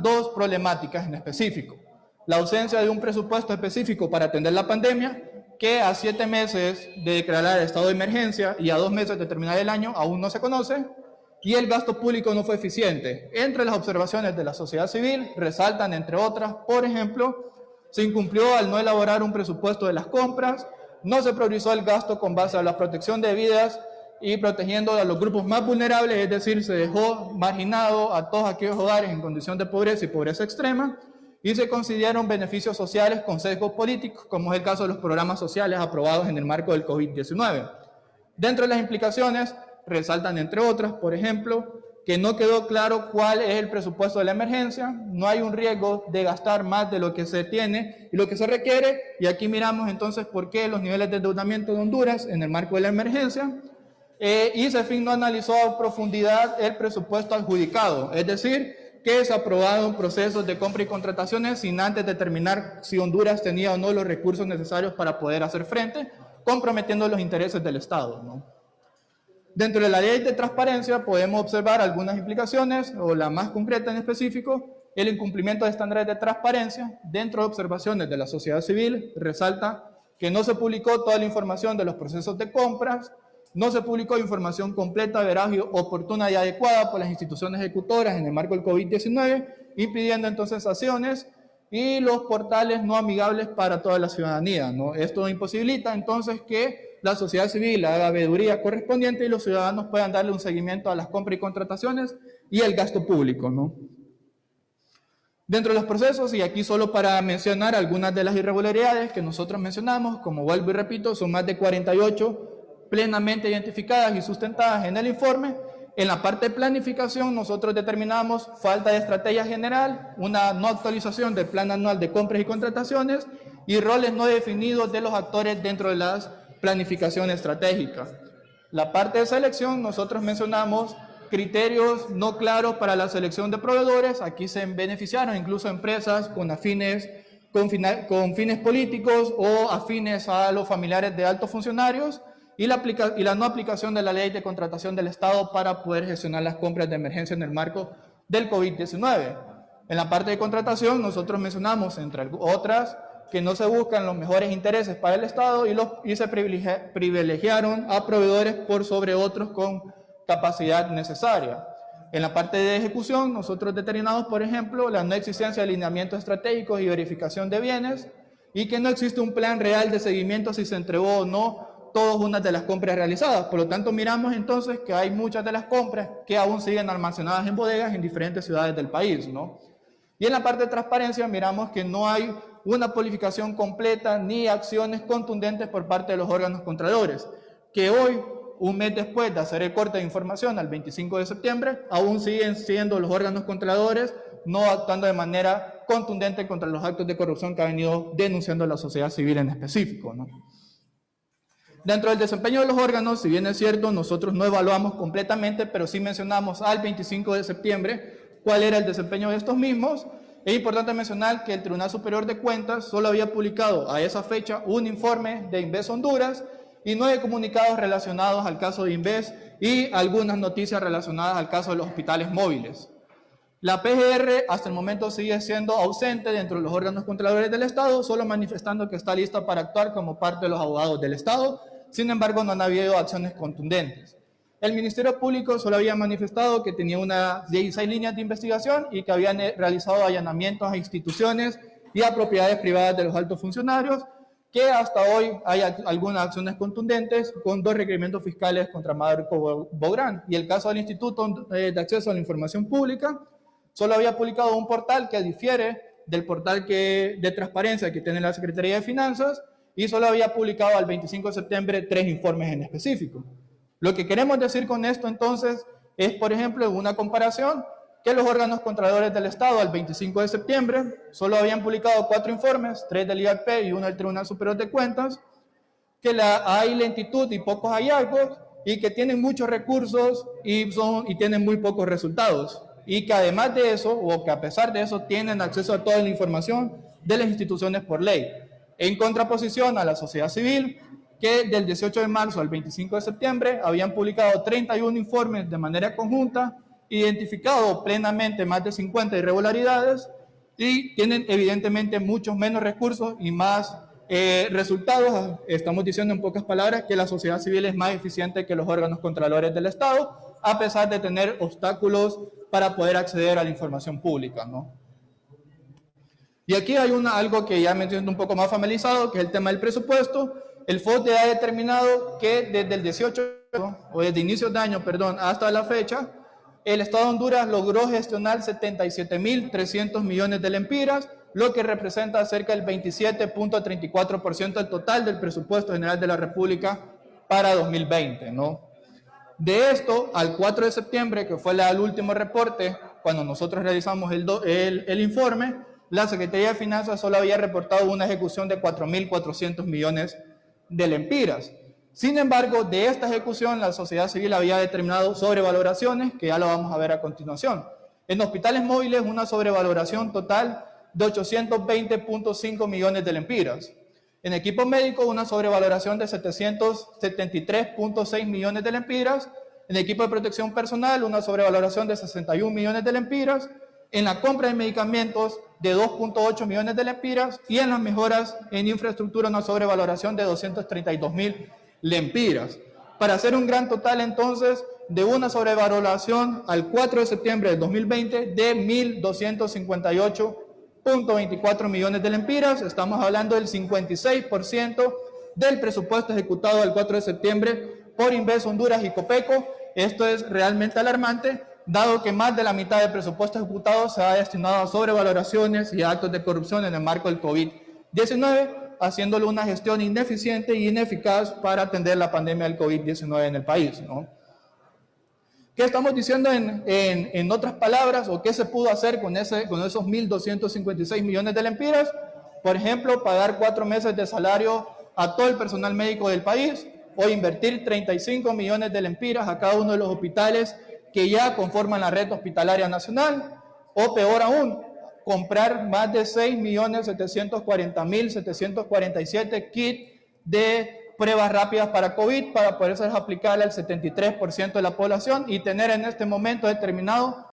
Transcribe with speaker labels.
Speaker 1: dos problemáticas en específico. La ausencia de un presupuesto específico para atender la pandemia, que a 7 meses de declarar estado de emergencia y a 2 meses de terminar el año aún no se conoce, y el gasto público no fue eficiente. Entre las observaciones de la sociedad civil resaltan, entre otras, por ejemplo, se incumplió al no elaborar un presupuesto de las compras, no se priorizó el gasto con base a la protección de vidas y protegiendo a los grupos más vulnerables, es decir, se dejó marginado a todos aquellos hogares en condición de pobreza y pobreza extrema, y se consideraron beneficios sociales con sesgos políticos, como es el caso de los programas sociales aprobados en el marco del COVID-19. Dentro de las implicaciones, resaltan, entre otras, por ejemplo, que no quedó claro cuál es el presupuesto de la emergencia, no hay un riesgo de gastar más de lo que se tiene y lo que se requiere, y aquí miramos entonces por qué los niveles de endeudamiento de Honduras en el marco de la emergencia, y CEFIN no analizó a profundidad el presupuesto adjudicado, es decir, que se aprobaron procesos de compra y contrataciones sin antes determinar si Honduras tenía o no los recursos necesarios para poder hacer frente, comprometiendo los intereses del Estado, ¿no? Dentro de la ley de transparencia podemos observar algunas implicaciones, o la más concreta en específico, el incumplimiento de estándares de transparencia. Dentro de observaciones de la sociedad civil resalta que no se publicó toda la información de los procesos de compras, no se publicó información completa, veraz, oportuna y adecuada por las instituciones ejecutoras en el marco del COVID-19, impidiendo entonces acciones, y los portales no amigables para toda la ciudadanía, ¿no? Esto imposibilita entonces que la sociedad civil haga la veeduría correspondiente y los ciudadanos puedan darle un seguimiento a las compras y contrataciones y el gasto público, ¿no? Dentro de los procesos, y aquí solo para mencionar algunas de las irregularidades que nosotros mencionamos, como vuelvo y repito, son más de 48 plenamente identificadas y sustentadas en el informe. En la parte de planificación nosotros determinamos falta de estrategia general, una no actualización del plan anual de compras y contrataciones y roles no definidos de los actores dentro de las planificación estratégica. La parte de selección, nosotros mencionamos criterios no claros para la selección de proveedores. Aquí se beneficiaron incluso empresas con fines políticos o afines a los familiares de altos funcionarios, y la no aplicación de la ley de contratación del Estado para poder gestionar las compras de emergencia en el marco del COVID-19. En la parte de contratación nosotros mencionamos, entre otras, que no se buscan los mejores intereses para el Estado y se privilegiaron a proveedores por sobre otros con capacidad necesaria. En la parte de ejecución, nosotros determinamos, por ejemplo, la no existencia de alineamientos estratégicos y verificación de bienes, y que no existe un plan real de seguimiento si se entregó o no todas unas de las compras realizadas. Por lo tanto, miramos entonces que hay muchas de las compras que aún siguen almacenadas en bodegas en diferentes ciudades del país, ¿no? Y en la parte de transparencia miramos que no hay una polificación completa ni acciones contundentes por parte de los órganos controladores, que hoy, un mes después de hacer el corte de información al 25 de septiembre, aún siguen siendo los órganos controladores no actuando de manera contundente contra los actos de corrupción que ha venido denunciando la sociedad civil en específico, ¿no? Dentro del desempeño de los órganos, si bien es cierto, nosotros no evaluamos completamente, pero sí mencionamos al 25 de septiembre cuál era el desempeño de estos mismos. Es importante mencionar que el Tribunal Superior de Cuentas solo había publicado a esa fecha un informe de Inves Honduras y 9 comunicados relacionados al caso de Inves y algunas noticias relacionadas al caso de los hospitales móviles. La PGR hasta el momento sigue siendo ausente dentro de los órganos controladores del Estado, solo manifestando que está lista para actuar como parte de los abogados del Estado. Sin embargo, no han habido acciones contundentes. El Ministerio Público solo había manifestado que tenía unas 16 líneas de investigación y que habían realizado allanamientos a instituciones y a propiedades privadas de los altos funcionarios, que hasta hoy hay algunas acciones contundentes con 2 requerimientos fiscales contra Marco Bográn. Y el caso del Instituto de Acceso a la Información Pública solo había publicado un portal que difiere del portal de transparencia que tiene la Secretaría de Finanzas, y solo había publicado al 25 de septiembre 3 informes en específico. Lo que queremos decir con esto entonces es, por ejemplo, una comparación, que los órganos controladores del Estado al 25 de septiembre solo habían publicado 4 informes, 3 del IAP y 1 del Tribunal Superior de Cuentas, que hay lentitud y pocos hallazgos, y que tienen muchos recursos y tienen muy pocos resultados, y que además de eso, o que a pesar de eso, tienen acceso a toda la información de las instituciones por ley, en contraposición a la sociedad civil, que del 18 de marzo al 25 de septiembre habían publicado 31 informes de manera conjunta identificado plenamente más de 50 irregularidades y tienen evidentemente muchos menos recursos y más resultados. Estamos diciendo en pocas palabras que la sociedad civil es más eficiente que los órganos controladores del Estado, a pesar de tener obstáculos para poder acceder a la información pública, ¿no? Y aquí hay algo que ya me siento un poco más familiarizado, que es el tema del presupuesto. El FODE ha determinado que desde el 18, o desde inicios de año, perdón, hasta la fecha, el Estado de Honduras logró gestionar 77.300 millones de lempiras, lo que representa cerca del 27.34% del total del presupuesto general de la República para 2020, ¿no? De esto, al 4 de septiembre, que fue el último reporte, cuando nosotros realizamos el informe, la Secretaría de Finanzas solo había reportado una ejecución de 4.400 millones de lempiras. Sin embargo, de esta ejecución, la sociedad civil había determinado sobrevaloraciones, que ya lo vamos a ver a continuación. En hospitales móviles, una sobrevaloración total de 820.5 millones de lempiras. En equipo médico, una sobrevaloración de 773.6 millones de lempiras. En equipo de protección personal, una sobrevaloración de 61 millones de lempiras. En la compra de medicamentos, de 2.8 millones de lempiras. Y en las mejoras en infraestructura, una sobrevaloración de 232.000 lempiras. Para hacer un gran total, entonces, de una sobrevaloración al 4 de septiembre de 2020 de 1.258.24 millones de lempiras. Estamos hablando del 56% del presupuesto ejecutado al 4 de septiembre por Inves Honduras y Copeco. Esto es realmente alarmante, dado que más de la mitad del presupuesto ejecutado se ha destinado a sobrevaloraciones y actos de corrupción en el marco del COVID-19, haciéndolo una gestión ineficiente y ineficaz para atender la pandemia del COVID-19 en el país, ¿no? ¿Qué estamos diciendo en otras palabras, o qué se pudo hacer con esos 1.256 millones de lempiras? Por ejemplo, pagar 4 meses de salario a todo el personal médico del país, o invertir 35 millones de lempiras a cada uno de los hospitales que ya conforman la red hospitalaria nacional, o peor aún, comprar más de 6.740.747 kits de pruebas rápidas para COVID para poder ser aplicables al 73% de la población y tener en este momento determinado